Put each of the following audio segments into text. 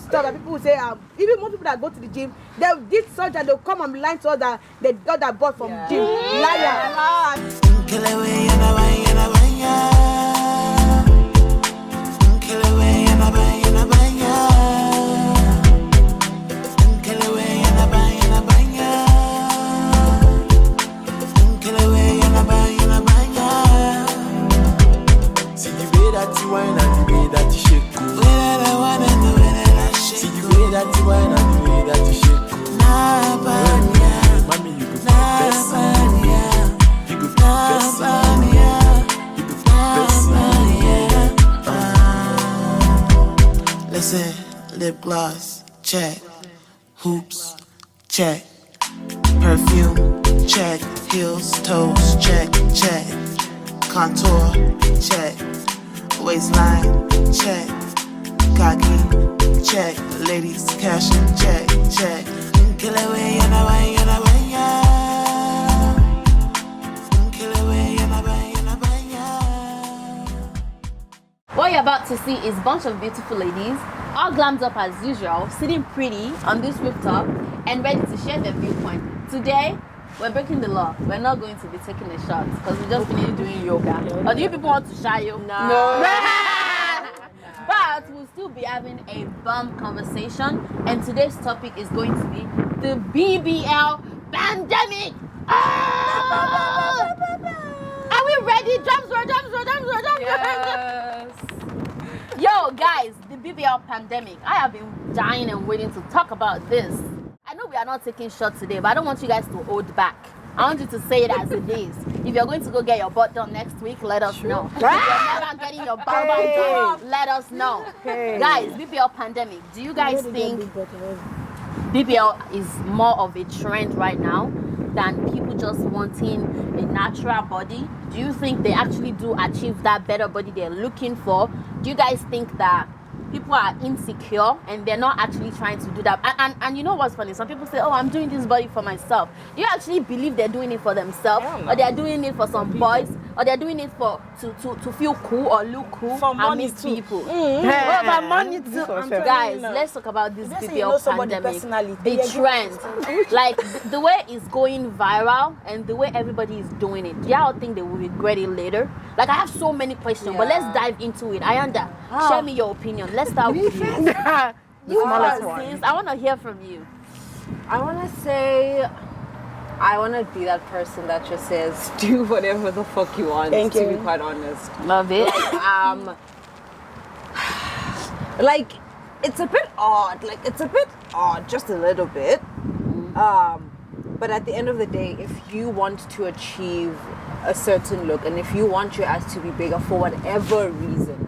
stuff that people will say, even most people that go to the gym, they did such that they'll come and be lying to us that they got that bought from gym. Liar. Listen, lip gloss, check. Hoops, check. Perfume, check. Heels, toes, check, check. Contour, check. Waistline, check. Cocky, check. Ladies, cash, check, check. Kill away, and away, and away. What you're about to see is a bunch of beautiful ladies, all glammed up as usual, sitting pretty on this rooftop and ready to share their viewpoint. Today, we're breaking the law. We're not going to be taking a shot because we just finished doing yoga. Or do you people want to shy you? No. But we'll still be having a bomb conversation, and today's topic is going to be the Bbl Pandemic. Are we ready? Drums roll. Yes. Yo, guys, the Bbl Pandemic. I have been dying and waiting to talk about this. I know we are not taking shots today, but I don't want you guys to hold back. I want you to say it as it is. If you're going to go get your butt done next week, let us know. If you're never getting your butt done, let us know. Guys, Bbl Pandemic. Do you guys think BBL is more of a trend right now than people just wanting a natural body? Do you think they actually do achieve that better body they're looking for? Do you guys think that people are insecure and they're not actually trying to do that? And you know what's funny? Some people say, oh, I'm doing this body for myself. Do you actually believe they're doing it for themselves? Or they're doing it for some boys? Or they're doing it for to feel cool or look cool and meet people? For money too. Guys, let's talk about this BBL pandemic. The trend. Like the way it's going viral and the way everybody is doing it. Do y'all think they will regret it later? Like I have so many questions, but let's dive into it. Ayanda, share me your opinion. Let's start with you. The smallest one. I want to hear from you. I want to say, I want to be that person that just says, do whatever the fuck you want, to be quite honest. Love it. Like, it's a bit odd. Just a little bit. But at the end of the day, if you want to achieve a certain look and if you want your ass to be bigger for whatever reason,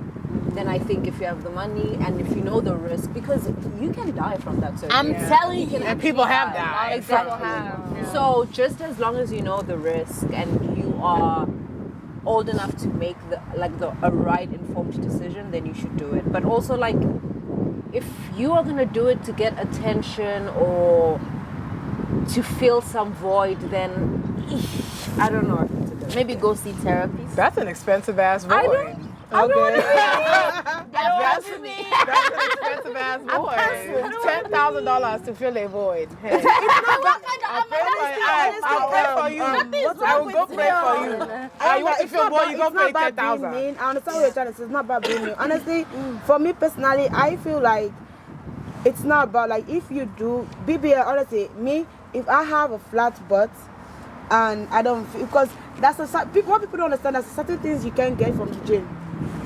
then I think if you have the money and if you know the risk, because you can die from that surgery. I'm telling you, and people have died. Exactly. So just as long as you know the risk and you are old enough to make a right informed decision, then you should do it. But also like, if you are gonna do it to get attention or to fill some void, then I don't know if it's a good maybe go see therapists. That's an expensive ass void. I don't That's an expensive ass void. $10,000 to fill a void. Hey. I'll pray for you. I will go pray for you. You want to feel void, you go pay $10,000. I understand what you're trying to say. It's not about being mean. Honestly, for me personally, I feel like it's not about like if you do BBL. Honestly, me, if I have a flat butt and I don't feel, because that's what people don't understand. There's certain things you can't get from the gym.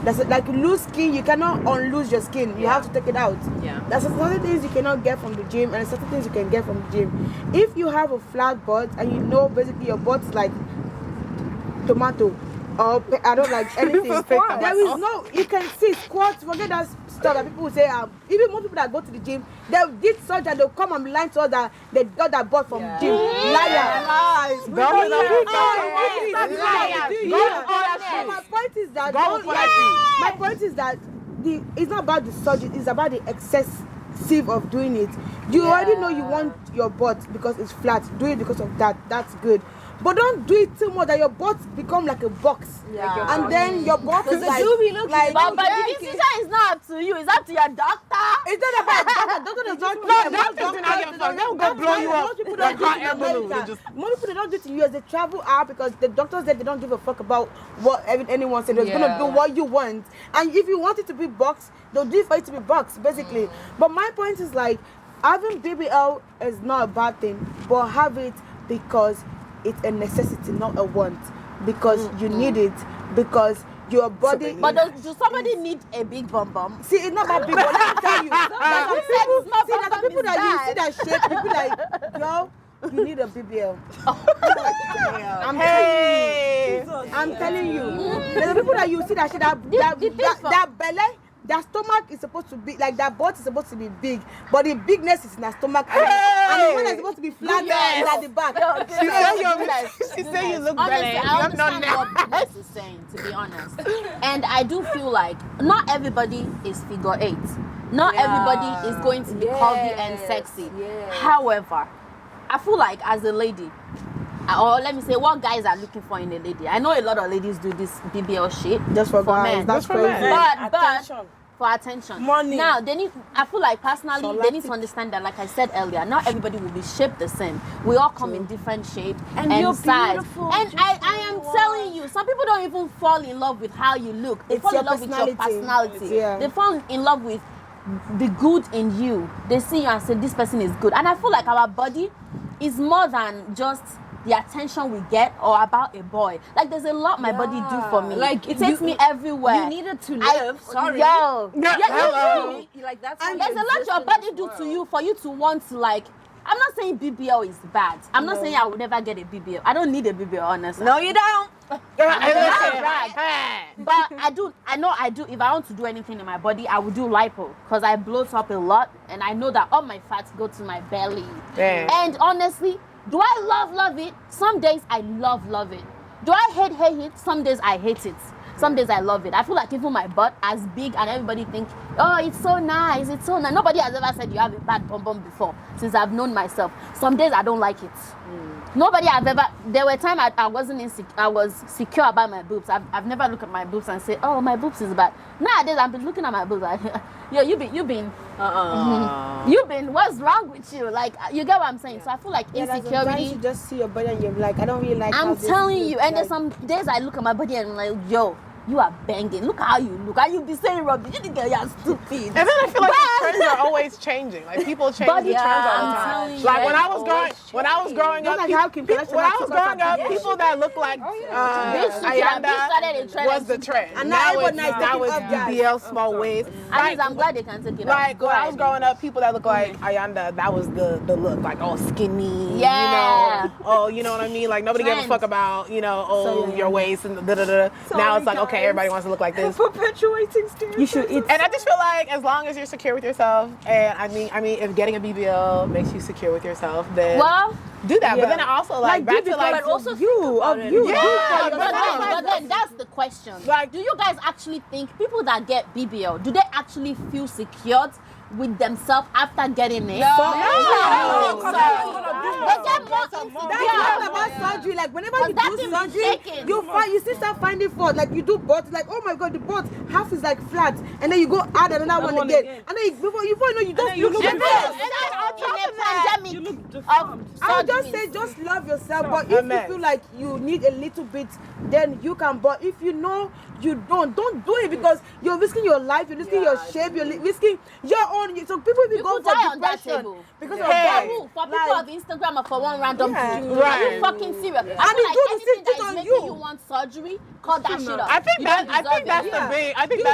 That's like loose skin, you cannot unloose your skin. You have to take it out. There's certain things you cannot get from the gym and certain things you can get from the gym. If you have a flat butt and you know basically your butt's like tomato or I don't like anything. There is no, you can see squats, forget that stuff that people say, even most people that go to the gym, they did such that they'll come and be lying to us that they got that butt from gym. Liar. My point is that it's not about the surgery, it's about the excessive of doing it. You already know you want your butt because it's flat. Do it because of that. That's good. But don't do it too much that your butt become like a box. And then your butt is like... But the decision is not up to you. It's up to your doctor. It's not about doctor. doctor does not. No, doctors do not give a fuck. They'll go blow you up like hot air balloon. Most people, they don't do it in US. They travel out because the doctors there, they don't give a fuck about what anyone said. They're gonna do what you want, and if you want it to be boxed, they'll do it for it to be boxed, basically. But my point is like, having BBL is not a bad thing, but have it because it's a necessity, not a want. Because you need it, because your body. But does somebody need a big bum? See, it's not about big. But let me tell you, there's some people that you see that shape, people like, yo, you need a BBL. I'm telling you. There's people that you see that shit, that belly. Their stomach is supposed to be like that. Butt is supposed to be big, but the bigness is in their stomach, and the one that's supposed to be flat is at the back. She said you look Honestly, better. I understand what Business is saying, to be honest. And I do feel like not everybody is figure 8. Not everybody is going to be curvy and sexy. However, I feel like as a lady, or let me say what guys are looking for in a lady. I know a lot of ladies do this BBL shit just for guys. men. That's crazy. But for attention. Money. Now I feel like personally they need to understand that, like I said earlier, not everybody will be shaped the same. We all come in different shape and size. beautiful. And I am telling you, some people don't even fall in love with how you look. They fall in love with your personality. Yeah. They fall in love with the good in you. They see you and say this person is good. And I feel like our body is more than just the attention we get or about a boy. Like there's a lot my body do for me. Like, it takes me everywhere. You needed to live. Sorry. Yo. Hello. Like that's And there's a lot your body do to you for you to want to like. I'm not saying BBL is bad. I'm not saying I would never get a BBL. I don't need a BBL, honestly. No, you don't. But I know I do. If I want to do anything in my body, I would do lipo because I bloat up a lot, and I know that all my fats go to my belly. Yeah. And honestly, do I love it? Some days I love it. Do I hate it? Some days I hate it. Some days I love it. I feel like even my butt as big and everybody think, oh, it's so nice, it's so nice. Nobody has ever said you have a bad bum before since I've known myself. Some days I don't like it. Nobody have ever. There were times I wasn't insecure. I was secure about my boobs. I've never looked at my boobs and say, "Oh, my boobs is bad." Nowadays, I've been looking at my boobs like, "Yo, you've been. What's wrong with you?" Like, you get what I'm saying. So I feel like insecurity. You just see your body and you're like, I don't really like. I'm telling you, and there's some days I look at my body and I'm like, "Yo, you are banging. Look how you look. And you be saying rubbish. You think you're stupid." And then I feel like the trends are always changing. Like people change the trends all the time. Like when I was growing up, people that look like Ayanda was the trend. And now now it's BBL small waist. I'm glad they can take it. Like when I was growing up, people that look like Ayanda, that was the look. Like skinny. Yeah. You know. You know what I mean? Like nobody gave a fuck about your waist and da. Now it's like, okay, everybody wants to look like this. Perpetuating stereotypes. You should eat. And I just feel like as long as you're secure with yourself, and I mean, if getting a BBL makes you secure with yourself, then do that. But then I also back to but also you. Yeah, but then that's the question. Like, do you guys actually think people that get BBL, do they actually feel secured with themselves after getting it? No. They get more insecure. That's about surgery. Like whenever you do surgery, you still start finding fault. Like you do butt, like oh my god, the butt half is like flat, and then you go add another one again, and then before you know you just look in a pandemic of I would just say just love yourself. But if you feel like you need a little bit, then you can. But if you know you don't do it because you're risking your life, you're risking your shape, you're risking your own. So people will go for depression because of that. For people of Instagram or for one random dude. Are you fucking serious? And it's anything that is making you want surgery, call that shit up. I think that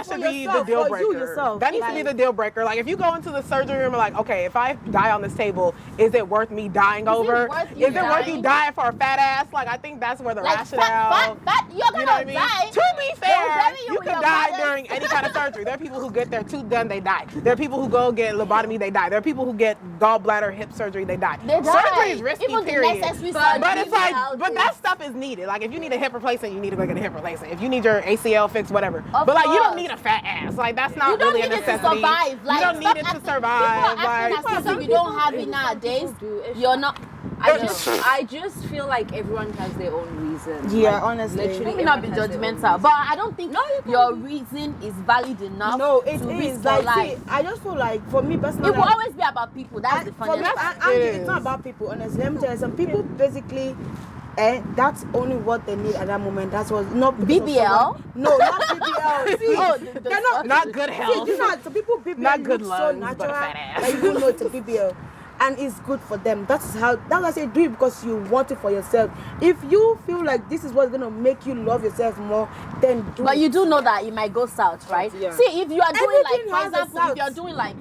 should be the deal breaker. That needs to be the deal breaker. Like if you go into the surgery room and like, okay, if I die on this table, is it worth me dying over? Is it worth you dying for a fat ass? Like I think that's where the rationale. You're gonna die. To be fair, you could die during any kind of surgery. There are people who get their tooth done, they die. There are people who go get lobotomy, they die. There are people who get gallbladder, hip surgery, they die. Surgery is risky, period. But it's like, but that stuff is needed. Like if you need a hip replacement, you need to go get a hip replacement. If you need your ACL fixed, whatever. But like you don't need a fat ass. Like that's not really a necessity. You don't need it to survive. You don't need it to survive. Like if you don't have it nowadays, you're not. I just feel like everyone has their own reason. Yeah, Like, honestly. literally Let me not be everyone has their own judgmental, but I don't think your reason is valid enough. No, it to is risk like, your life. see, I just feel like for me personally, It will always be about people. That's the for me, funniest part. Anjy, it's not about people. Honestly, let me tell you, some people basically, that's only what they need at that moment. That's what not because of BBL? someone- No, not BBL. See, Oh, they're not good See, health. you know, some people BBL Not good look so lungs, but natural a fat ass. that you don't know it's a BBL. And it's good for them. That's why I say do it because you want it for yourself. If you feel like this is what's gonna make you love yourself more, then do But it. you do know that it might go south, right? Yeah. See, if you are doing Everything like, has for a example, south. if you're doing like,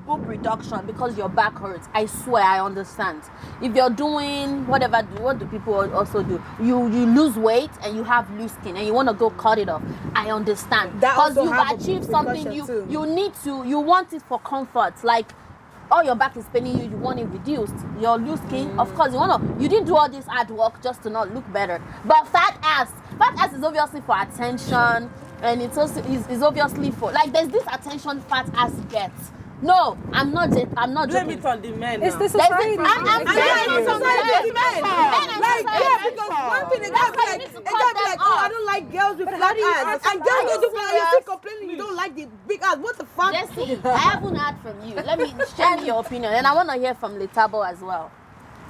boob reduction because your back hurts, I swear I understand. If you're doing whatever, what do people also do? You lose weight and you have loose skin and you want to go cut it off. I understand. That Because also you've have a achieved something repercussion too. you want it for comfort. Like, oh, your back is paining you want it reduced. Your loose skin, of course, you didn't do all this hard work just to not look better. But fat ass is obviously for attention, and it's also is obviously for, like, there's this attention fat ass gets. No, I'm not joking. Blame it on the men. It's now. the society. I'm Like, yeah, because one thing, a guy be like, oh, I don't like girls with flat ass. And girls don't do flat ass. You're still complaining you don't like the big ass. What the fuck? Jesse, I haven't heard from you. Let me share me your opinion, and I want to hear from Lethabo as well.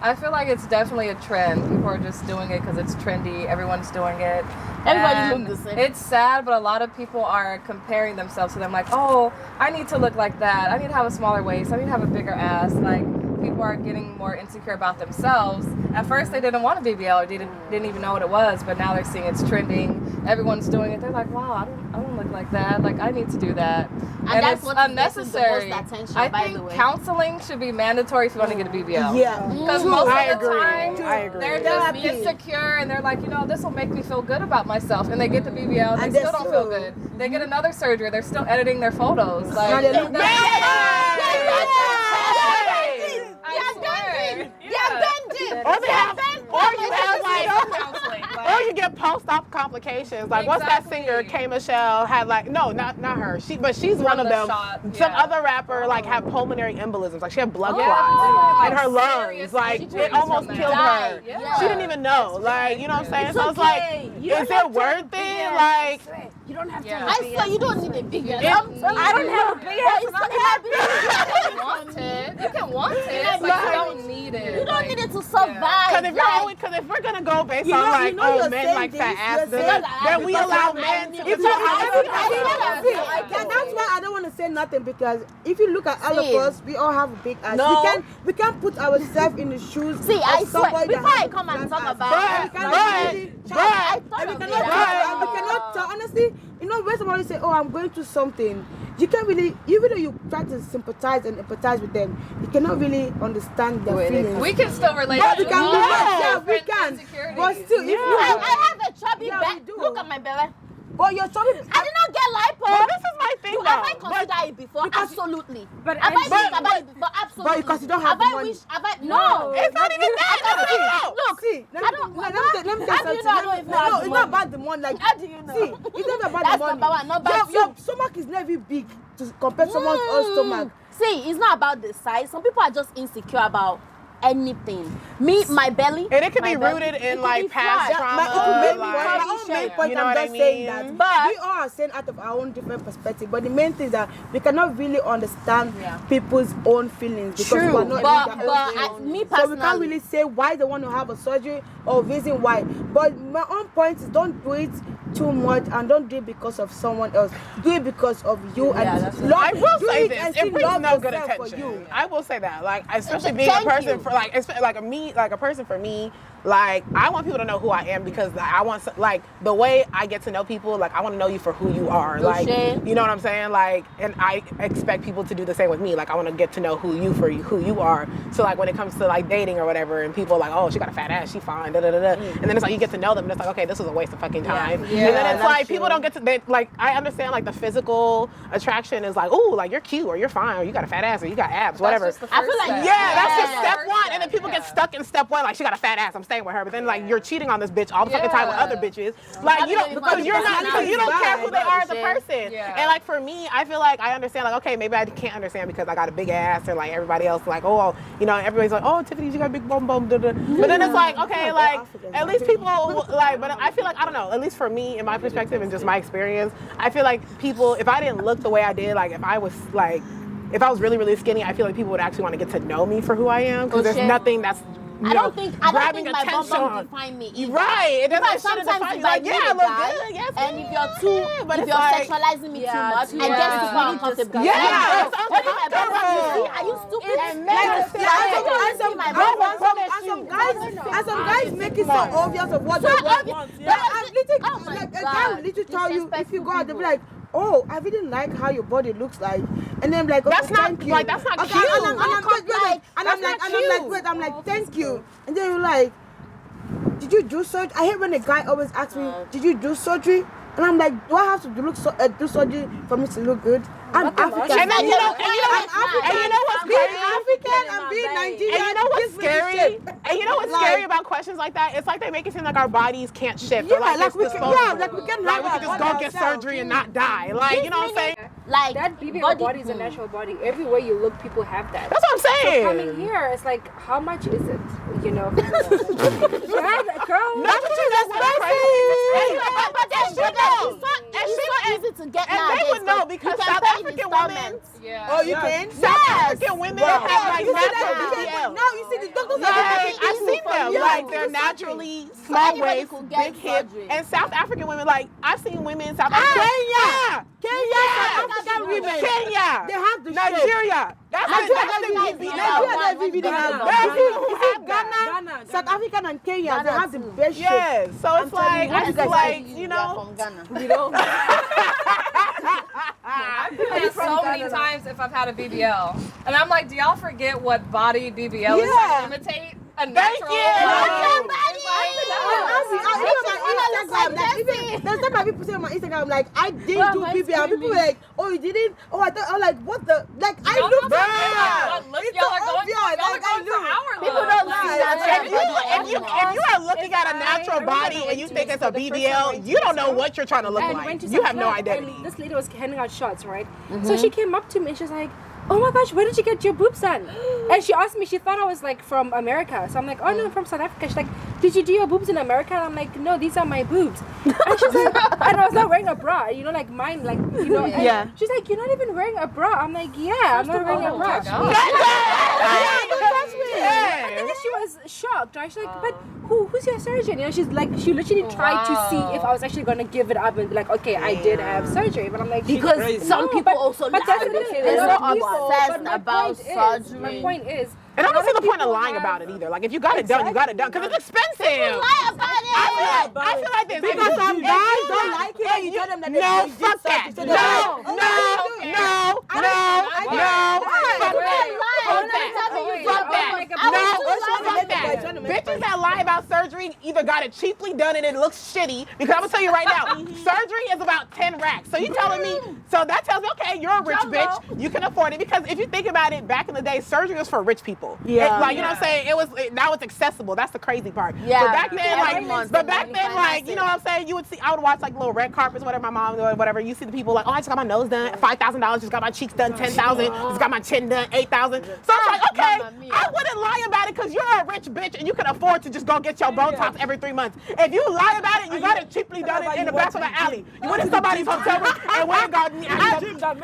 I feel like it's definitely a trend. People are just doing it because it's trendy. Everyone's doing it. Everybody And looks the same. It's sad, but a lot of people are comparing themselves to them. Like, oh, I need to look like that. I need to have a smaller waist. I need to have a bigger ass. Like, people are getting more insecure about themselves. At first, they didn't want a BBL or didn't even know what it was, but now they're seeing it's trending. Everyone's doing it. They're like, wow, I don't look like that. Like, I need to do that. And that's it's what is unnecessary. getting the most attention, I by think the way. counseling should be mandatory if you want to get a BBL. Yeah. Because True. most I of the agree. time, I agree. they're just Therapy. insecure and they're like, this will make me feel good about myself. And they get the BBL and And they they still don't feel still- good. They get another surgery. They're still editing their photos. Now Like, they look Or you have like, or you get post-op complications. Like what's that singer? K Michelle had like not her. She's one of them. Shotz, Some yeah. other rapper like had pulmonary embolisms. Like she had blood Yeah, clots in her serious lungs. Like injuries it almost from killed that. her. Yeah. She didn't even know. Like you know what I'm saying? It's So it's like, okay. is it worth it? Like You don't have to. Yeah. I swear you don't need a big ass. I don't have a big ass. You can want it. You can want it. Like, you don't need it. You don't need it to survive. Because if we're gonna go based on like you're men saying like fat this, asses, you're saying then we allow men to. If that's why I don't want to say nothing, because if you look at all of See. us, we all have a big ass. No. We can't put ourselves in the shoes. See, I of swear, somebody that before has I a come and flat talk ass. about And we cannot really chat. I thought And we of cannot it. talk, and we cannot tell. Honestly, when somebody say, "Oh, I'm going through something," you can't really, even though you try to sympathize and empathize with them, you cannot really understand their feelings. We can still relate. But we to can all relate, yeah, we different can. insecurities. But still, if you I have a chubby Yeah, belly. we do. Look at my belly. but you're talking, I did not get lipo. But this is my thing Have I though. considered it before? Absolutely. But have I thought about it before? Absolutely. but because you don't have have the I money. wished? Have I? No. It's not even that. Look, see, let I me don't. let me tell How do you you know I don't something. even have No, the it's money? not about the money. Like, How do you know? see, it's not about That's the money. number one. Number your two. stomach is never big to compare to someone else's stomach. See, it's not about the size. Some people are just insecure about anything. Me, my belly. And it could my be belly, rooted it in could like be past flat. trauma. My like, own main point, you know I'm what just I saying mean? that. But- we all are saying out of our own different perspective. But the main thing is that we cannot really understand people's own feelings because we are not But, in their own feelings. me So personally, we can't really say why they want to have a surgery or reason why. But my own point is don't do it too much and don't do it because of someone else. Do it because of you and love. I will do say it this: and it still brings love no good yourself for attention. you. I will say that, like, especially being a Thank person you. for a person for me. Like, I want people to know who I am because I want, like, the way I get to know people, like, I want to know you for who you are. No Like, shame. you know what I'm saying? Like, and I expect people to do the same with me. Like, I want to get to know who you are. So, like, when it comes to, like, dating or whatever, and people are like, oh, she got a fat ass, she fine, da da da da. And then it's like, you get to know them, and it's like, okay, this was a waste of fucking time. and then it's like people don't get to like. I understand like the physical attraction is like, oh, like you're cute or you're fine or you got a fat ass or you got abs, whatever. I feel like that's just step one, and then people get stuck in step one, like she got a fat ass, I'm staying with her, but then like you're cheating on this bitch all the fucking time with other bitches, like you don't because you don't care who they are as a person, and like for me, I feel like I understand like okay, maybe I can't understand because I got a big ass, or like everybody else like everybody's like Tiffany, you got a big bum, but then it's like okay, like at least people like, but I feel like I don't know, at least for me in my perspective and just my experience, I feel like people, if I didn't look the way I did, like if I was really, really skinny, I feel like people would actually want to get to know me for who I am because there's nothing that's I don't think grabbing my attention bum define me either. Right. It doesn't sometimes you like, I look good. Yes, and if you're sexualizing me too much, I guess it's really uncomfortable. Yeah. Are you stupid? And some guys make it so obvious of what they want. Like a guy will literally tell you if you go out, they'll be like, oh, I really like how your body looks like, and then like, that's not cute. I'm like, thank you, and then you're like, did you do surgery? I hate when a guy always asks me, did you do surgery? And I'm like, do I have to do surgery for me to look good? I'm African. And then you know what's being African and being Nigerian. And you know what's scary? And you know what's scary about questions like that? It's like they make it seem like our bodies can't shift. Yeah, like we can just go get surgery and not die. Like, you know what I'm saying? Like that BBL body is a natural body. Everywhere you look, people have that. That's what I'm saying. So coming here, it's like, how much is it? You know, girl. Not what you know what's crazy. But that's true though. It's so easy to get nowadays. And they would know because South African women. Oh, you can? South African women have like natural BBL. No, you see the doctors. I've seen them. Like they're naturally small waist, big hips, and South African women. Like I've seen women in South Africa. Kenya, African women. Kenya, they have the Nigeria. That's the BBL. Ghana, South African and Kenya, they have the best shape. Yes, so it's like I feel like you know. I've been so many times if I've had a BBL, and I'm like, do y'all forget what body BBL is trying to imitate? A natural There's some people say on my Instagram, like, I didn't do BBL. People were like, oh, you didn't? Oh, I thought, I'm like, what the? Like, I looked at it. Y'all are going for hours. People don't see that. If you are looking at a natural body and you think it's a BBL, you don't know what you're trying to look like. You have no identity. And this lady was handing out shots, right? So she came up to me and she's like, oh my gosh, where did you get your boobs done? And she asked me, she thought I was like from America. So I'm like, oh no, I'm from South Africa. She's like, did you do your boobs in America? And I'm like, no, these are my boobs. And she's like, and I was not wearing a bra, you know, like mine, like, you know. Yeah. She's like, you're not even wearing a bra. I'm like, yeah, I'm not wearing a bra. I think she was shocked, right? She's like, but who's your surgeon? You know, she's like, she literally tried to see if I was actually going to give it up and be like, okay, I did have surgery. But I'm like, because some people also lie. They're so obsessed about surgery. My point is, and I don't see the point of lying about it either. Like, if you got it done, you got it done. Because it's expensive. Lie about it. I feel like this. Because some guys don't like it and you tell them that no, fuck that. Bitches that lie about surgery either got it cheaply done and it looks shitty. Because I'm going to tell you right now, surgery is about 10 racks. So you telling me, so that tells me, okay, you're a rich bitch. You can afford it. Because if you think about it, back in the day, surgery was for rich people. Yeah. Like, you know what I'm saying? Now it's accessible. That's the crazy part. Yeah. But back then, like, you know what I'm saying? I would watch like little red carpets, whatever my mom doing, whatever. You see the people like, oh, I just got my nose done, $5,000, just got my cheeks done, $10,000, just got my chin done, $8,000. So I'm like, okay, I wouldn't lie about it because you're a rich bitch and you can afford to just go get your Botox every 3 months. If you lie about it, you got it cheaply done in the back of the alley. You went to somebody's hotel room and went and got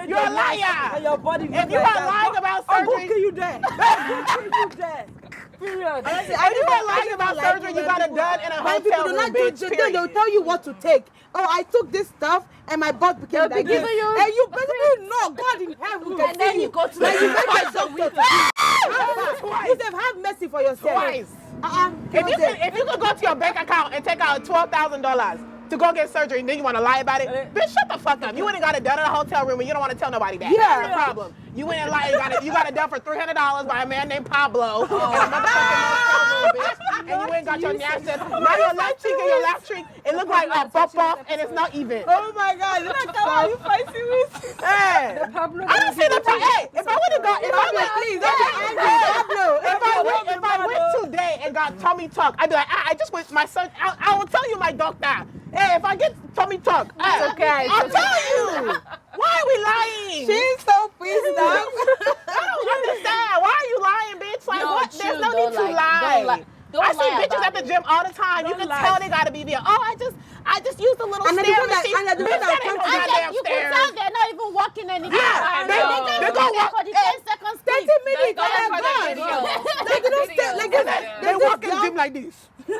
you're a liar. If you are lying about surgery, you dead. if you are lying about surgery, you got it done in a hotel room, bitch. They'll tell you what to take. Oh, I took this stuff and my butt became like this. And you basically know God in heaven can see you. Go to and you make yourself you say, have mercy for yourself. Twice. If you could go to your bank account and take out $12,000 to go get surgery and then you want to lie about it, bitch, shut the fuck up. You went and got it done in a hotel room and you don't want to tell nobody that. Yeah. That's the problem. You went and lied, you got it done for $300 by a man named Pablo in a motherfucking hotel room, bitch. and you ain't got your naps done. Now your left cheek and your left cheek, it look like a bump off, and it's not even. Oh my God! Look at how you fighting with. Hey, I don't see the time. Hey, if I would have got, if I went today and got tummy tuck, I'd be like, I just went my son. I will tell you, my doctor. Hey, if I get tummy tuck, okay. I'll tell you. Why are we lying? She's so pissed off. I don't understand. Why are you lying, bitch? Like, what? There's no need to lie. I see bitches at the gym all the time. You can tell they got a BBL. Oh, I just used a little stair machine. And the people that come to And you can tell they're not even walking anymore. Yeah, they go walk. For the 10 seconds. 30 minutes. They walk in the gym like this. And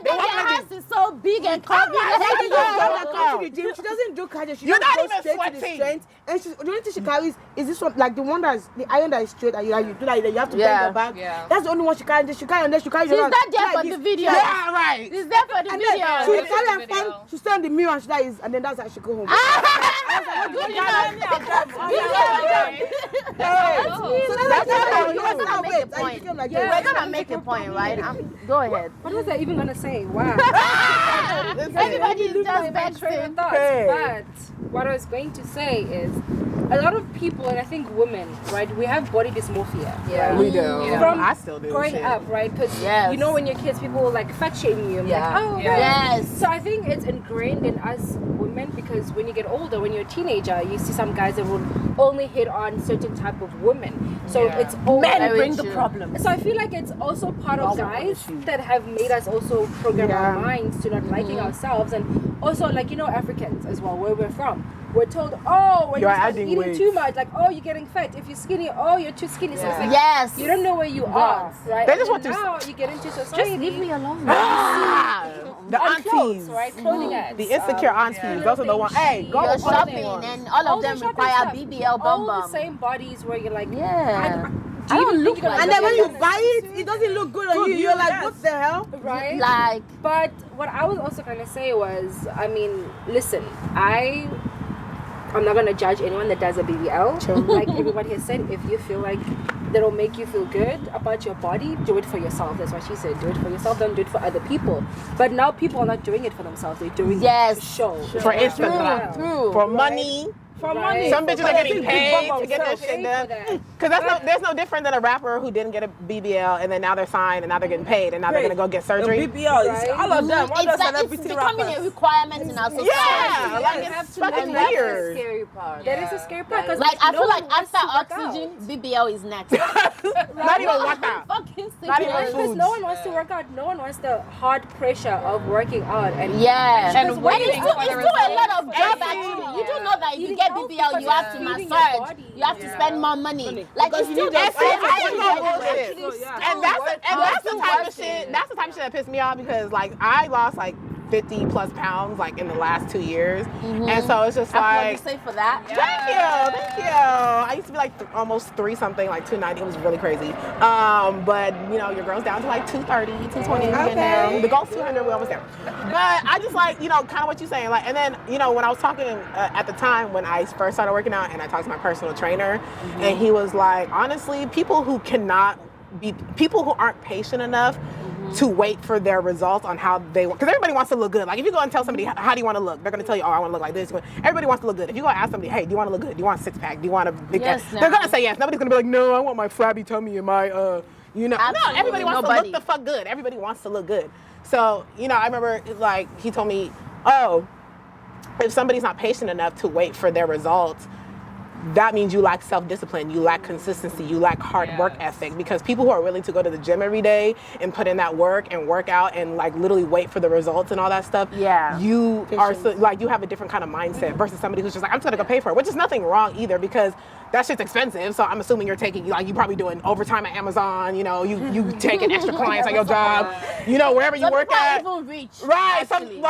then their house is so big and covered. She doesn't do cardio. She You're just not goes even straight to the sweating. strength. And the only thing she carries is this one, like the one that is the iron that is straight. And you do like you have to bend your back. Yeah. That's the only one she carries. She carries unless she carries. She's not there for the video. Yeah, right. She's there for the And video. then she carry her phone. She stand in the mirror and she does, and then that's how she go home. Good We're gonna make a point, right? Go ahead. What was I even gonna say? Wow. Everybody is just my train of vexing. thoughts. But what I was going to say is, a lot of people, and I think women, right, we have body dysmorphia. Yeah. Right? We do. From I still do. growing up, right? Because Yes. you know when you're kids, people will like fat shame you. Yeah. Like, oh, Yeah. right. Yes. So I think it's ingrained in us women because when you get older, when you're a teenager, you see some guys that will only hit on certain type of women. So Yeah. it's all Very bring true. the problem. So I feel like it's also part of guys that have made us also program our minds to not liking ourselves, and also like Africans as well, where we're from. We're told, oh, when You're you start adding eating weight. too much, like, oh, you're getting fat. If you're skinny, oh, you're too skinny. So it's like, Yes. you don't know where you are, right? They And just want then to- now you get into society. Just leave me alone. The on clothes, aunties. right? Clothing ads. The insecure aunties. Those are the ones. Hey, go You're on shopping ones. and all All of the them shopping require stuff. BBL All bum the bum. same bodies where you're like, Yeah. do you even look like like And then when you buy it, it doesn't look good on you. You're like, what the hell? right? Like, But what I was also gonna say was, I mean, listen, I'm not gonna judge anyone that does a BBL. Like everybody has said, if you feel like that'll make you feel good about your body, do it for yourself. That's what she said. Do it for yourself, don't do it for other people. But now people are not doing it for themselves. They're doing Yes. it to show. For Instagram. true. For money. For Right. money. Some bitches are getting paid to get their their shit done. Because there's no different than a rapper who didn't get a BBL and then now they're signed and now they're getting paid and now they're gonna go get surgery. BBL, Right. all of them. All it's, the like, it's celebrity becoming rappers. a requirement in our society. Yeah, like you it's have to fucking and that's the weird. Scary part. That is a scary part. 'cause Like, I no feel like one wants after to work oxygen, out. BBL is next. Not even what that. Fucking Not even serious. Because foods. no one wants to work out. No one wants the hard pressure of working out. And Yeah. And And waiting it's for still the a lot of results. job Yeah. actually. You do know that if you Eating get healthy BBL, you have to because you're feeding your massage. body. You have to spend more money. Like, it's still And see, I ain't gonna bullshit. bullshit. And that's the type of shit. That's the type of shit that pissed me off because like I lost like 50 plus pounds like in the last 2 years, and so it's just I like. say for that. Thank you. I used to be like almost 3 something, like 290. It was really crazy. But your girl's down to like 230, 220. Okay. The goal's 200. We're almost there. But I just like kind of what you're saying. Like, and then when I was talking at the time when I first started working out, and I talked to my personal trainer, and he was like, honestly, people who aren't patient enough to wait for their results on how they want, because everybody wants to look good. Like if you go and tell somebody how do you want to look, they're going to tell you, oh, I want to look like this. Everybody wants to look good. If you go ask somebody, hey, do you want to look good? Do you want a 6-pack? Do you want a big Yes, ass? now. They're going to say yes. Nobody's going to be like, no, I want my flabby tummy and my No, everybody wants to look the fuck good. Everybody wants to look good. So I remember like he told me, oh, if somebody's not patient enough to wait for their results, that means you lack self-discipline, you lack consistency, you lack hard work ethic, because people who are willing to go to the gym every day and put in that work and work out and like literally wait for the results and all that stuff, you are you have a different kind of mindset versus somebody who's just like, I'm just gonna go pay for it, which is nothing wrong either, because that shit's expensive. So I'm assuming you're taking, you probably doing overtime at Amazon, you taking extra clients at your job, wherever you work at. Even rich, right, actually.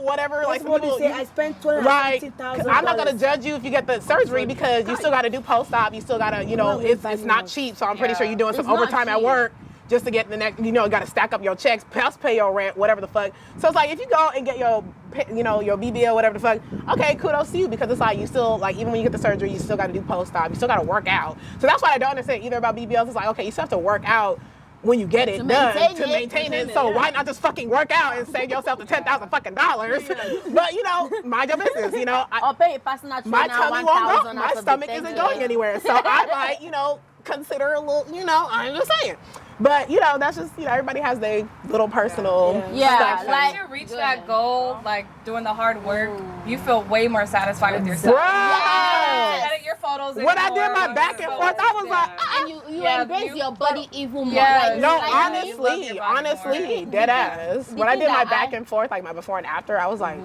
Whatever, like some people say I spent right. $250,000. I'm not gonna judge you if you get the surgery because you still gotta do post-op, you still gotta, it's not cheap. So I'm pretty sure you're doing some It's not overtime at cheap. work just to get the next, you gotta stack up your checks, plus pay your rent, whatever the fuck. So it's like, if you go and get your BBL, whatever the fuck, okay, kudos to you, because it's like, you still, like, even when you get the surgery, you still gotta do post-op, you still gotta work out. So that's what I don't understand either about BBLs. It's like, okay, you still have to work out when you get it done to maintain it. So yeah. why not just fucking work out and save yourself the $10,000 fucking dollars? But you know, mind your business. You know, Or pay a personal trainer. my tummy won't go. My stomach isn't isn't going anywhere. So I might, you know, consider a little. You know, I'm just saying. But you know, that's just, you know, everybody has their little personal Yeah, stuff. like Once you reach that goal, like doing the hard work, you feel way more satisfied with yourself. Right. Edit your photos. When I did anymore, my back and forth, I was like, and you embrace your body even more. Yeah. Like, no, like, honestly, dead ass. When I did my back and forth, like my before and after, I was like,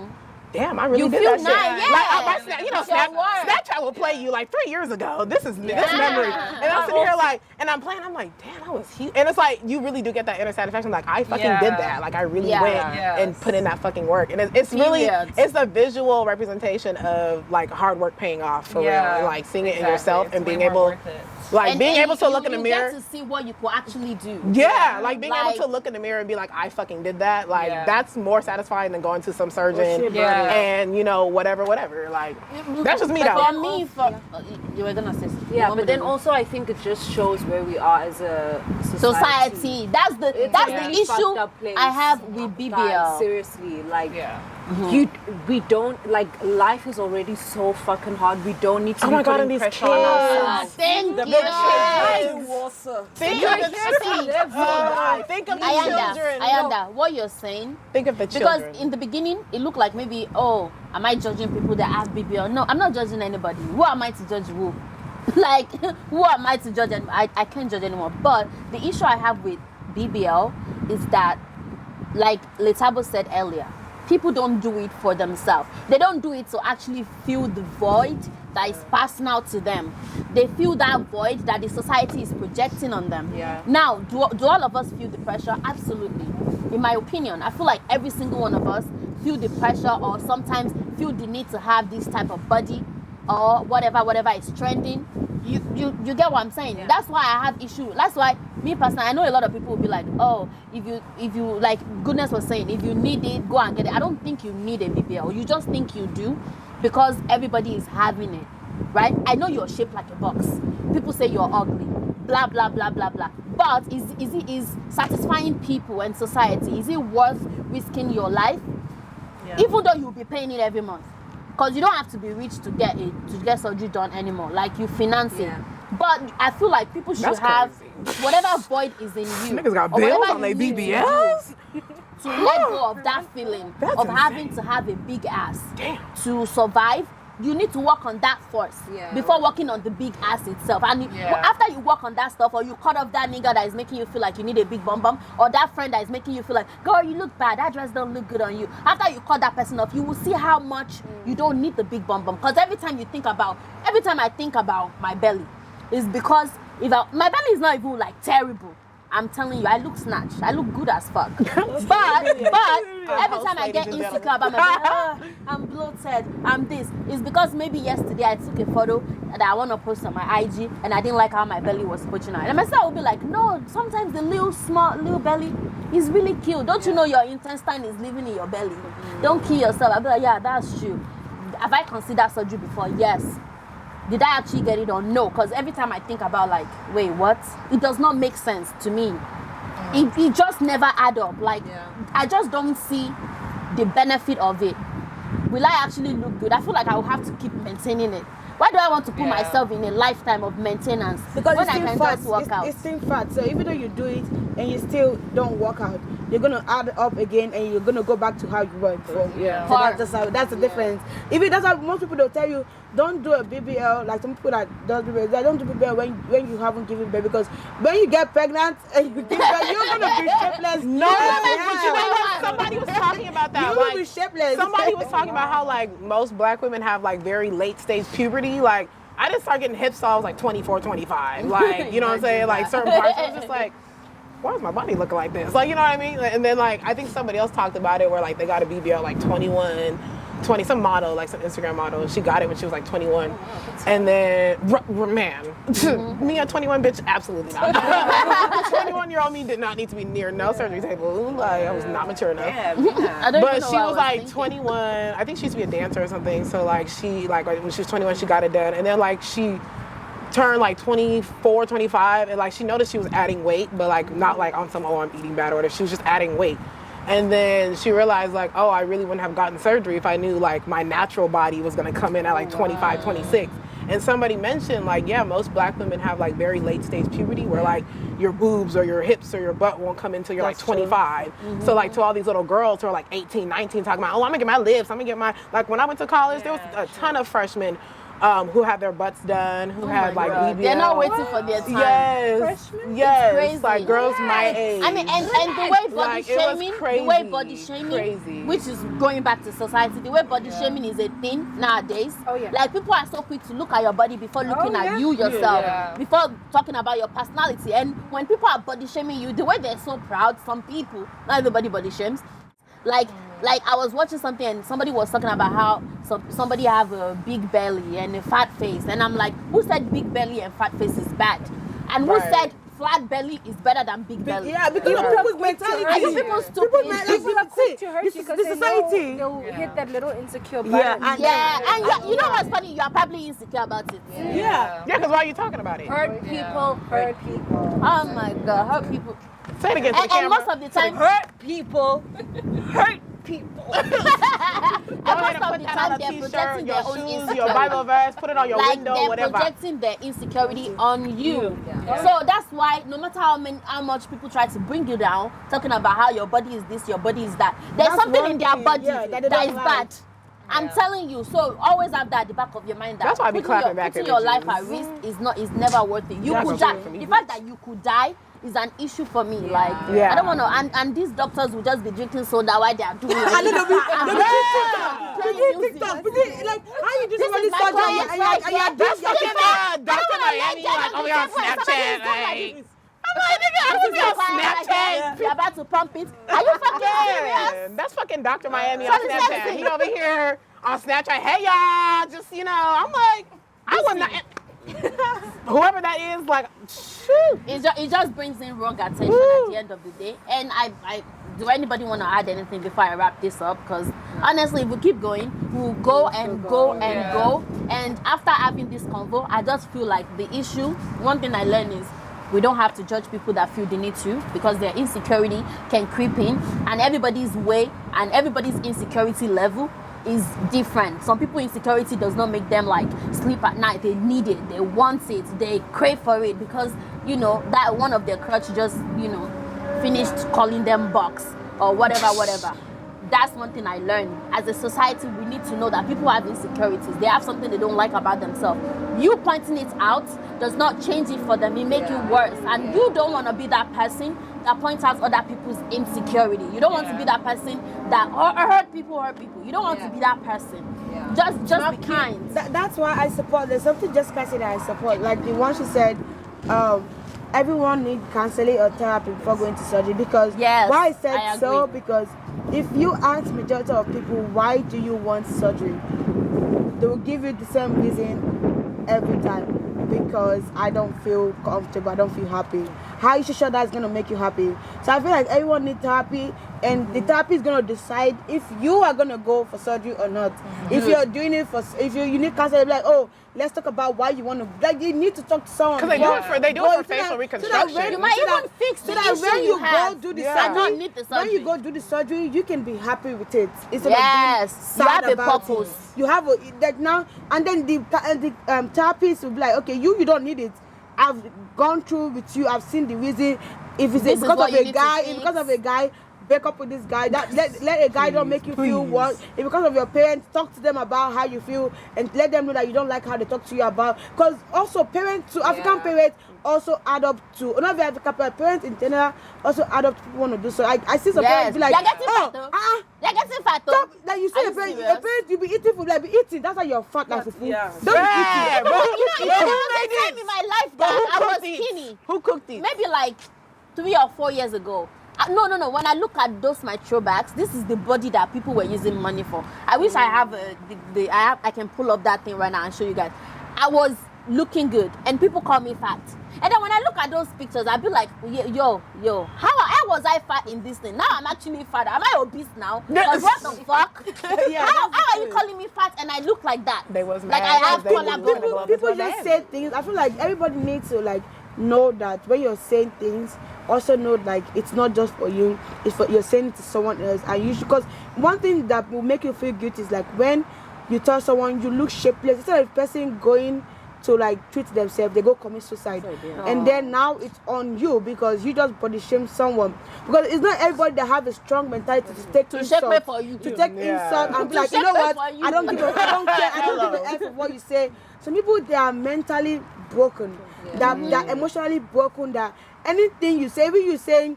damn, I really You did feel that shit. nice, yeah. Like, you know, It's your work. Snapchat will play you like 3 years ago. This is this memory. And I'm sitting here like, and I'm playing, I'm like, damn, I was huge. And it's like, you really do get that inner satisfaction. Like, I fucking did that. Like, I really went and put in that fucking work. And it's really, it's a visual representation of like hard work paying off for real. And, like seeing it in yourself and being able, like being able to look in the mirror. You get to see what you could actually do. Yeah, like being able to look in the mirror and be like, I fucking did that. Like, that's more satisfying than going to some surgeon and, you know, whatever. Like, that's just me though. For me, you were gonna say something. Yeah, but then also I think it just shows where we are as a society. That's the issue I have with BBL. God, seriously, like we don't, like, life is already so fucking hard. We don't need to be putting pressure on ourselves. Thank you. Think of the children. Ayanda, what you're saying. Think of the children. Because in the beginning, it looked like maybe, oh, am I judging people that have BBL? No, I'm not judging anybody. Who am I to judge who? Like, who am I to judge? I can't judge anyone. But the issue I have with BBL is that, like Lethabo said earlier, people don't do it for themselves. They don't do it to actually fill the void that is passing out to them. They feel that void that the society is projecting on them. Yeah. Now, do all of us feel the pressure? Absolutely. In my opinion, I feel like every single one of us feel the pressure or sometimes feel the need to have this type of body or whatever is trending. You get what I'm saying? Yeah. That's why I have issue. That's why me personally, I know a lot of people will be like, oh, if you like Goodness was saying, if you need it, go and get it. I don't think you need a BBL. You just think you do because everybody is having it, right? I know you're shaped like a box. People say you're ugly, blah blah blah blah blah. But is satisfying people and society? Is it worth risking your life? Yeah. Even though you'll be paying it every month. Because you don't have to be rich to get surgery done anymore. Like, you finance it. But I feel like people should have whatever void is in you. Niggas got bills on their BBLs. To let go of that feeling of having to have a big ass to survive. You need to work on that first before working on the big ass itself. And after you work on that stuff, or you cut off that nigga that is making you feel like you need a big bum, or that friend that is making you feel like, girl, you look bad, that dress don't look good on you. After you cut that person off, you will see how much you don't need the big bum. Because every time I think about my belly, is because my belly is not even like terrible. I'm telling you, I look snatched. I look good as fuck. But every time I get insecure about my belly, I'm bloated, I'm this. It's because maybe yesterday I took a photo that I want to post on my IG and I didn't like how my belly was pushing out. And myself would be like, no, sometimes the little belly is really cute. Don't you know your intestine is living in your belly? Don't kill yourself. I'll be like, yeah, that's true. Have I considered surgery before? Yes. Did I actually get it or no? Because every time I think about, like, wait, what? It does not make sense to me. It just never add up. Like, I just don't see the benefit of it. Will I actually look good? I feel like I will have to keep maintaining it. Why do I want to put myself in a lifetime of maintenance? Because when it's I still can fat. just work out. It's still fat. So even though you do it and you still don't work out, you're gonna add up again and you're gonna go back to how you were before. Yeah. So that's the difference. Even that's how most people, they'll tell you, don't do a BBL. Like some people that does BBL, they don't do BBL when you haven't given birth, because when you get pregnant and you give birth, you're gonna be shapeless. No, but you know what? Somebody was talking about that. You will be shapeless. Somebody was talking about how, like, most black women have, like, very late stage puberty. Like, I didn't start getting hips till I was like 24, 25. Like, you know what I'm saying? Like, certain parts, I was just like, why is my body looking like this? Like, you know what I mean? And then, like, I think somebody else talked about it where, like, they got a BBL like 21, 20, some model, like some Instagram model. She got it when she was like 21. And then, man, me at 21, bitch, absolutely not. 21-year-old me did not need to be near no surgery table. Like, I was not mature enough. But she was like 21. I think she used to be a dancer or something. So, like, she, like, when she was 21, she got it done. And then, like, she turned like 24, 25, and like she noticed she was adding weight, but like not like on some, oh, I'm eating bad or whatever. She was just adding weight. And then she realized like, oh, I really wouldn't have gotten surgery if I knew like my natural body was gonna come in at like 25, 26. And somebody mentioned like, yeah, most black women have like very late stage puberty where like your boobs or your hips or your butt won't come until you're like 25. So like to all these little girls who are like 18, 19 talking about, oh, I'm gonna get my lips, I'm gonna get my, like when I went to college, there was a ton of freshmen who had their butts done, who had like BBL. They're not waiting for their time. Yes, Freshmen? yes, It's crazy. like girls my age. I mean, and the way body Like, it was shaming, crazy. which is going back to society, the way body shaming is a thing nowadays. Oh, yeah. Like people are so quick to look at your body before looking at you yourself, before talking about your personality. And when people are body shaming you, the way they're so proud, some people, not everybody body shames. Like I was watching something and somebody was talking about how somebody have a big belly and a fat face, and I'm like, who said big belly and fat face is bad? And who said flat belly is better than big belly? Yeah, because of people's mentality. Are you people stupid? People are quick to hurt you because the they society. know they'll hit that little insecure button. Yeah, And you know what's funny? You are probably insecure about it. Yeah. Yeah, because why are you talking about it? Hurt people, hurt people. Oh my God, hurt people. Say it again to the And camera. most of the time, Hurt people, hurt people. and Go ahead most and of put the that time on a they're t-shirt, projecting your their own shoes, your Bible insecurity. verse, put it on your Like window, they're whatever. projecting their insecurity on you. So that's why no matter how much people try to bring you down, talking about how your body is this, your body is that, there's That's something one in their thing, body yeah, that they that don't is like. bad. I'm telling you, so always have that at the back of your mind. That That's why I be putting clapping back putting at your bitches. life at risk is never worth it. You That's could okay die. for me. The fact that you could die is an issue for me. Like Yeah. I don't want to. And these doctors will just be drinking soda while they are doing it. And then they'll be Playing music. TikTok. Like, how you do This somebody is my surgery client's and right you're here. That's doing fucking Dr. Miami, like, oh, we on Snapchat, like. I'm like, nigga, I don't be on Snapchat. You're about to pump it. Are you fucking Yeah, serious? that's fucking Dr. Miami on So the Snapchat. same He over here on Snapchat, hey y'all, just, you know, I'm like, I would not, whoever that is, like, shoot. It just brings in wrong attention at the end of the day. And I do anybody want to add anything before I wrap this up? Because honestly, if we keep going, we'll go and go and go. And after having this convo, I just feel like the issue, one thing I learned is we don't have to judge people that feel they need to, because their insecurity can creep in, and everybody's way and everybody's insecurity level is different. Some people insecurity does not make them like sleep at night. They need it, they want it, they crave for it, because you know that one of their crutch just, you know, finished calling them box or whatever. That's one thing I learned. As a society, we need to know that people have insecurities. They have something they don't like about themselves. You pointing it out does not change it for them. It makes it worse. And you don't want to be that person that points out other people's insecurity. You don't want to be that person that hurt people. You don't want to be that person. Just be kind. That's why I support. There's something Jessica said that I support. Like the one she said, everyone needs counseling or therapy before going to surgery. Because why I said so, because if you ask majority of people why do you want surgery, they will give you the same reason every time. Because I don't feel comfortable, I don't feel happy. How you sure that's gonna make you happy? So I feel like everyone needs therapy, and the therapy is gonna decide if you are gonna go for surgery or not. If you're doing it for, if you need counseling, like, oh, let's talk about why you want to. Like, you need to talk to someone. Because they do it for facial reconstruction. You might even fix the issue when you have. go do the I don't surgery, need the when surgery. you go do the surgery, you can be happy with it. Instead Yes, of being you sad have a about purpose. it. You have a, that now, and then the therapist will be like, okay, you don't need it. I've gone through with you. I've seen the reason. If it's This is because what of you a need guy, to if because fix. of a guy, break up with this guy. That let a guy don't make you feel what. If because of your parents, talk to them about how you feel and let them know that you don't like how they talk to you about. Because also parents, to African parents, also add up to not very African parents in general also add up to people want to do so. I see some parents be like, they're getting fat though. They're getting fat though. stop, like you see Are a you parent, serious? you be eating food, like be eating. That's why you're fat like fufu. Yeah. Don't be eating. There was a time in my life that I was skinny. Who cooked these? Maybe like 3 or 4 years ago. No. When I look at those my throwbacks, this is the body that people were using money for. I wish I have I can pull up that thing right now and show you guys. I was looking good, and people call me fat. And then when I look at those pictures, I'll be like, yo, how was I fat in this thing? Now I'm actually fat. Am I obese now? Because what the fuck? How are you calling me fat and I look like that? They was like mad. I have collarbone. People just say things. I feel like everybody needs to like know that when you're saying things, also know like it's not just for you, it's for you're saying it to someone else. And you should, because one thing that will make you feel guilty is like when you tell someone you look shapeless, instead of the person going to like treat themselves, they go commit suicide. And then now it's on you because you just body shame someone. Because it's not everybody that have a strong mentality to take insult, for you. to take insult and be like, you know what, I don't care, I don't give a F of what you say. Some people, they are mentally broken, they're emotionally broken, that anything you say, even you saying,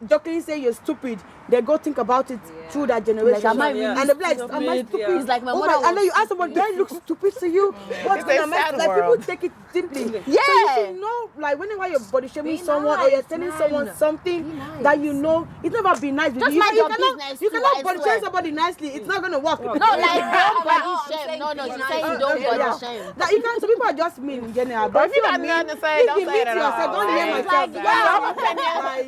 jokingly say you're stupid, they go think about it through that generation. Like, am I really and they're like, am I stupid? It's like my mother. And then you ask someone, do I look stupid to you? What's going on? Like, people take it deeply. Yeah. So you should know, like, whenever you're body shaming someone or you're telling someone something that you know, it's never be nice. Just you mind your cannot, business you too, cannot I body swear. shame somebody nicely. It's not going to work. No, like don't body shame. No, you say you don't body shame. That you can. Some people are just mean in general. But if you got nothing to say, don't say it at all. Don't hear myself.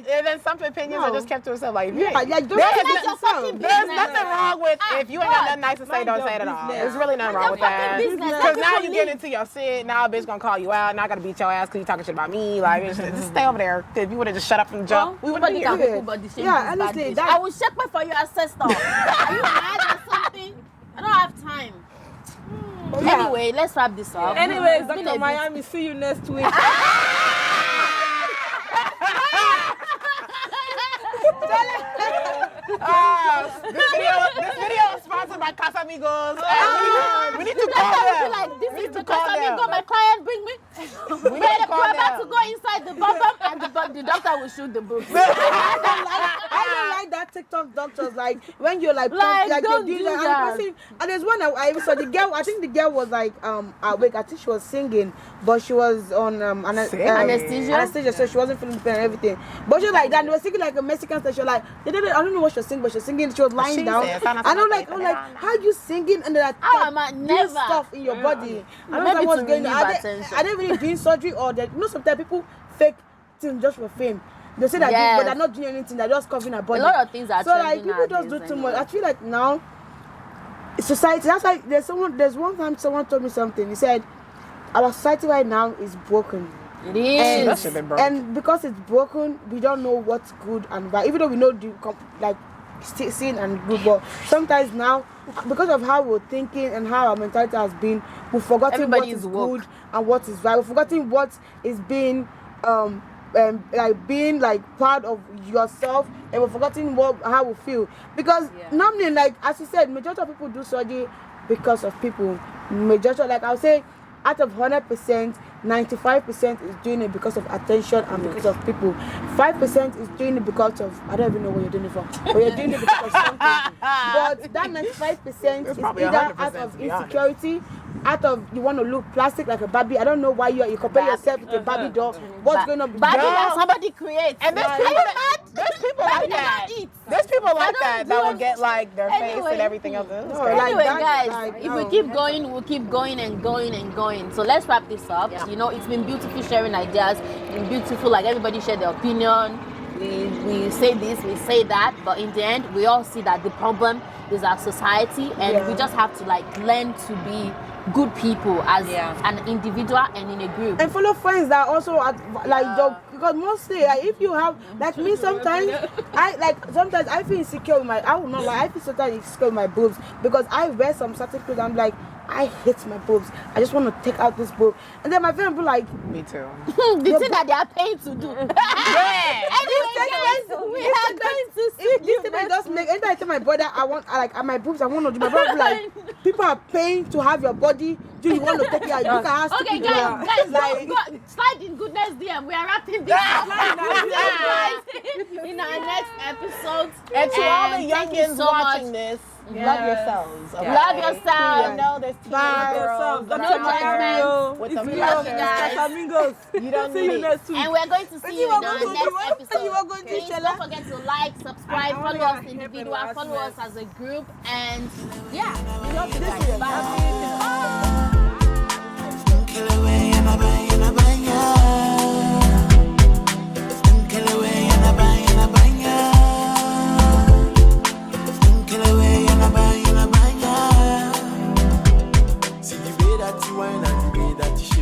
And then some opinions are just kept to yourself. Like, there's nothing wrong with if you ain't got nothing nice to say, don't say it at all. There's really nothing wrong with that. Because now you get into your shit. Now a bitch gonna call you out. Now I gotta beat your ass because you talking shit about me. Like, just stay over there. If you would have just shut up from the jump, we wouldn't be here. Yeah, honestly, I will check my for your ancestor. Are you mad or something? I don't have time. Anyway, let's wrap this up. Anyways, Dr. Miami, see you next week. This video is sponsored by Casamigos. We need to call them. Like, this is the Casamigo my client bring me. We need to call We're them. about to go inside the bum and the doctor will shoot the boobs. I don't like that TikTok doctors, like when you're like don't you're do doing that. And there's one I even saw, the girl, I think the girl was like awake. I think she was singing, but she was on anesthesia, so she wasn't feeling pain and everything. But she was like that, and they were singing like a Mexican station. She was like, I don't know what she was singing, but she was singing, she was lying down. And I'm like, how are you singing under that never stuff in your body? I don't Maybe know what's to going on. relieve Are they really doing surgery, or that, you know, sometimes people fake things just for fame. They say that, but they're not doing anything. They're just covering their body. A lot of things are so like people just do too much. I feel like now society. That's why there's one time someone told me something. He said our society right now is broken. It is. That shit been broken. And because it's broken, we don't know what's good and bad. Even though we know sin and good, but sometimes now, because of how we're thinking and how our mentality has been, we've forgotten what is good and what is right. We've forgotten what is being being like proud of yourself, and we're forgetting how we feel. Because normally, like as you said, majority of people do surgery because of people. Majority, like I would say, out of 100%, 95% is doing it because of attention and because of people. 5% is doing it because of, I don't even know what you're doing it for, but you're doing it because of something. But that 95% is either out of insecurity, out of you want to look plastic like a Barbie. I don't know why you compare yourself with a Barbie doll. What's going on? Barbie that somebody creates. And there's people like that. There's people like that will get like their face and everything else. Anyway, guys, if we keep going, we'll keep going and going and going. So let's wrap this up. You know, it's been beautiful sharing ideas. It's been beautiful, like everybody shared their opinion. We say this, we say that, but in the end, we all see that the problem is our society, and we just have to like learn to be good people as an individual and in a group. And follow friends that also because mostly if you have like me, sometimes I feel insecure with I will not lie, I feel sometimes insecure with my boobs because I wear some certain clothes. I'm like, I hate my boobs. I just want to take out this boob. And then my friend will be like, me too. The thing that they are paying to do. Anyway, guys, we are going to see this thing I just make. Anytime I tell my brother my boobs, I want to do, my brother will be like, people are paying to have your body. Do you want to take it out? You can ask. Okay, guys, go slide in goodness DM. We are wrapping this up. In our next episode. And to all the youngins watching this, love yourselves. Okay? Love yourselves. You know there's teenage girls. No judgment. With the We love you guys. You don't need it. And we're going to see you in our next episode. Please don't forget to like, subscribe, follow us individual, follow us as a group, and we love you guys. Bye. Kill away in a bang, the way that you